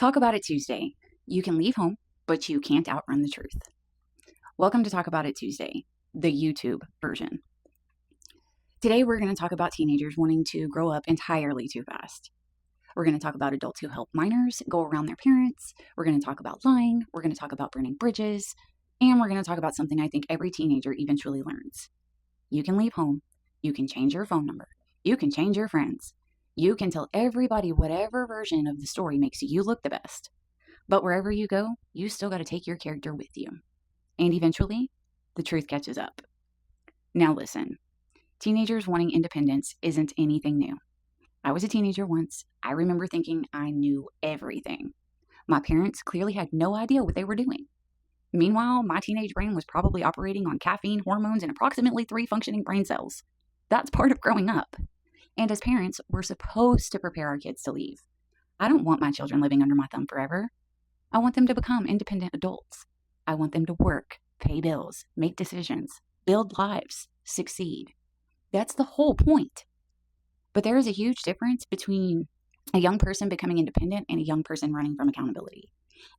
Talk About It Tuesday. You can leave home, but you can't outrun the truth. Welcome to Talk About It Tuesday, the YouTube version. Today, we're going to talk about teenagers wanting to grow up entirely too fast. We're going to talk about adults who help minors go around their parents. We're going to talk about lying. We're going to talk about burning bridges. And we're going to talk about something I think every teenager eventually learns. You can leave home. You can change your phone number. You can change your friends. You can tell everybody whatever version of the story makes you look the best. But wherever you go, you still got to take your character with you. And eventually, the truth catches up. Now listen, teenagers wanting independence isn't anything new. I was a teenager once. I remember thinking I knew everything. My parents clearly had no idea what they were doing. Meanwhile, my teenage brain was probably operating on caffeine, hormones, and approximately 3 functioning brain cells. That's part of growing up. And as parents, we're supposed to prepare our kids to leave. I don't want my children living under my thumb forever. I want them to become independent adults. I want them to work, pay bills, make decisions, build lives, succeed. That's the whole point. But there is a huge difference between a young person becoming independent and a young person running from accountability.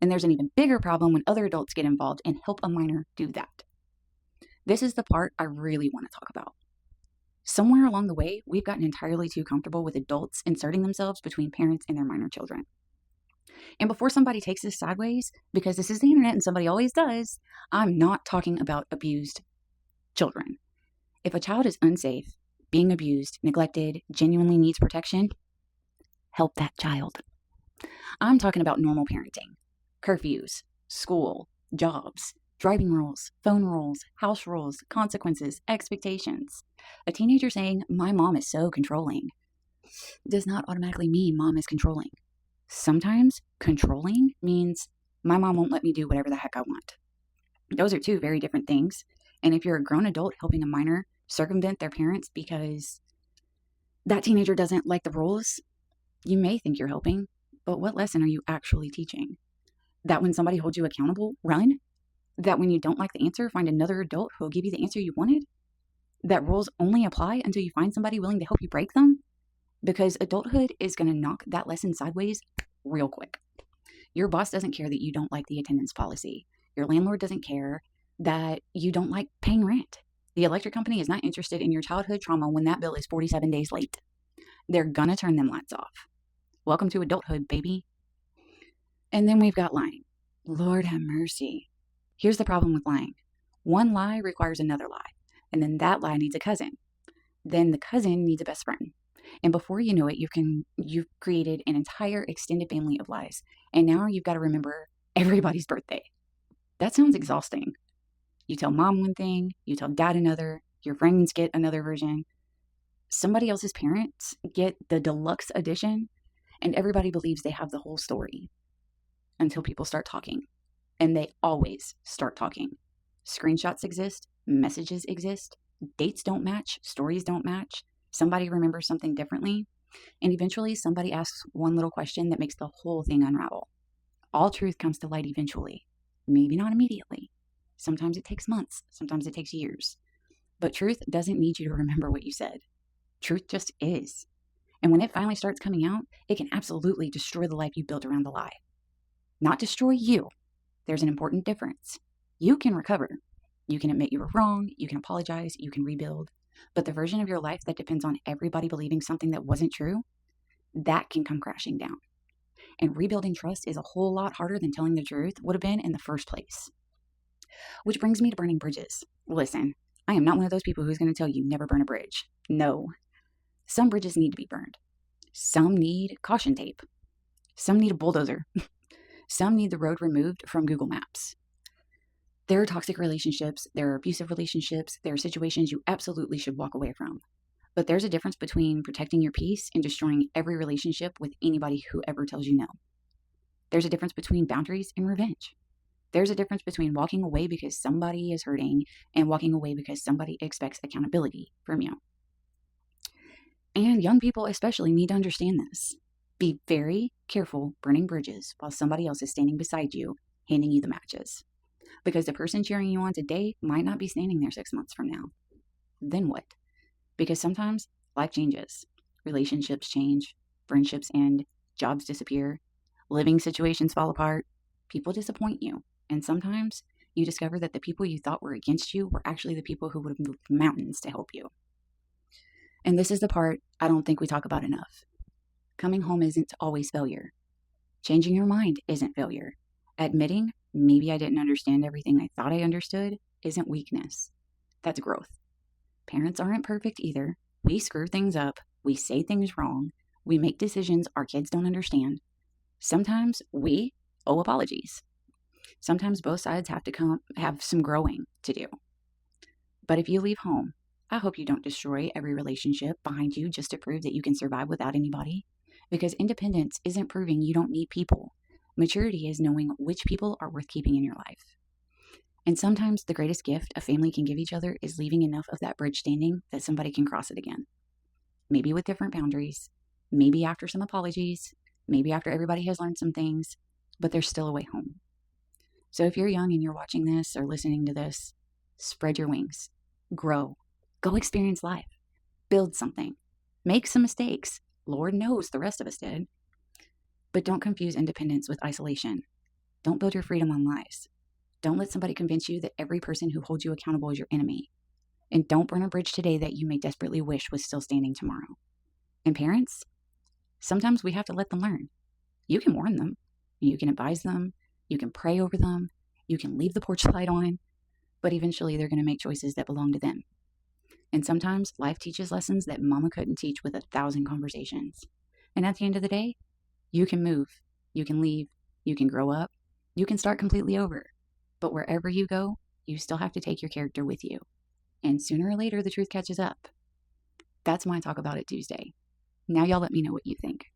And there's an even bigger problem when other adults get involved and help a minor do that. This is the part I really want to talk about. Somewhere along the way, we've gotten entirely too comfortable with adults inserting themselves between parents and their minor children. And before somebody takes this sideways, because this is the internet and somebody always does, I'm not talking about abused children. If a child is unsafe, being abused, neglected, genuinely needs protection, help that child. I'm talking about normal parenting, curfews, school, jobs, driving rules, phone rules, house rules, consequences, expectations. A teenager saying, "My mom is so controlling," does not automatically mean mom is controlling. Sometimes controlling means my mom won't let me do whatever the heck I want. Those are two very different things. And if you're a grown adult helping a minor circumvent their parents because that teenager doesn't like the rules, you may think you're helping, but what lesson are you actually teaching? That when somebody holds you accountable, run? That when you don't like the answer, find another adult who will give you the answer you wanted? That rules only apply until you find somebody willing to help you break them? Because adulthood is going to knock that lesson sideways real quick. Your boss doesn't care that you don't like the attendance policy. Your landlord doesn't care that you don't like paying rent. The electric company is not interested in your childhood trauma when that bill is 47 days late. They're going to turn them lights off. Welcome to adulthood, baby. And then we've got lying. Lord have mercy. Here's the problem with lying. One lie requires another lie. And then that lie needs a cousin. Then the cousin needs a best friend. And before you know it, you've created an entire extended family of lies. And now you've got to remember everybody's birthday. That sounds exhausting. You tell mom one thing, you tell dad another, your friends get another version. Somebody else's parents get the deluxe edition, and everybody believes they have the whole story. Until people start talking. And they always start talking. Screenshots exist, messages exist, dates don't match, stories don't match. Somebody remembers something differently, and eventually somebody asks one little question that makes the whole thing unravel. All truth comes to light eventually. Maybe not immediately. Sometimes it takes months, sometimes it takes years. But truth doesn't need you to remember what you said. Truth just is. And when it finally starts coming out, it can absolutely destroy the life you built around the lie. Not destroy you. There's an important difference. You can recover. You can admit you were wrong, you can apologize, you can rebuild. But the version of your life that depends on everybody believing something that wasn't true, that can come crashing down. And rebuilding trust is a whole lot harder than telling the truth would have been in the first place. Which brings me to burning bridges. Listen, I am not one of those people who's going to tell you never burn a bridge. No. Some bridges need to be burned. Some need caution tape. Some need a bulldozer. Some need the road removed from Google Maps. There are toxic relationships, there are abusive relationships, there are situations you absolutely should walk away from. But there's a difference between protecting your peace and destroying every relationship with anybody who ever tells you no. There's a difference between boundaries and revenge. There's a difference between walking away because somebody is hurting and walking away because somebody expects accountability from you. And young people especially need to understand this. Be very careful burning bridges while somebody else is standing beside you, handing you the matches. Because the person cheering you on today might not be standing there 6 months from now. Then what? Because sometimes life changes. Relationships change, friendships end, jobs disappear, living situations fall apart, people disappoint you, and sometimes you discover that the people you thought were against you were actually the people who would have moved mountains to help you. And this is the part I don't think we talk about enough. Coming home isn't always failure. Changing your mind isn't failure. Admitting maybe I didn't understand everything I thought I understood isn't weakness. That's growth. Parents aren't perfect either. We screw things up. We say things wrong. We make decisions our kids don't understand. Sometimes we owe apologies. Sometimes both sides have to have some growing to do. But if you leave home, I hope you don't destroy every relationship behind you just to prove that you can survive without anybody. Because independence isn't proving you don't need people. Maturity is knowing which people are worth keeping in your life. And sometimes the greatest gift a family can give each other is leaving enough of that bridge standing that somebody can cross it again. Maybe with different boundaries, maybe after some apologies, maybe after everybody has learned some things, but there's still a way home. So if you're young and you're watching this or listening to this, spread your wings, grow, go experience life, build something, make some mistakes. Lord knows the rest of us did. But don't confuse independence with isolation. Don't build your freedom on lies. Don't let somebody convince you that every person who holds you accountable is your enemy. And don't burn a bridge today that you may desperately wish was still standing tomorrow. And parents, sometimes we have to let them learn. You can warn them. You can advise them. You can pray over them. You can leave the porch light on. But eventually they're going to make choices that belong to them. And sometimes life teaches lessons that mama couldn't teach with 1,000 conversations. And at the end of the day, you can move. You can leave. You can grow up. You can start completely over. But wherever you go, you still have to take your character with you. And sooner or later, the truth catches up. That's my Talk About It Tuesday. Now y'all let me know what you think.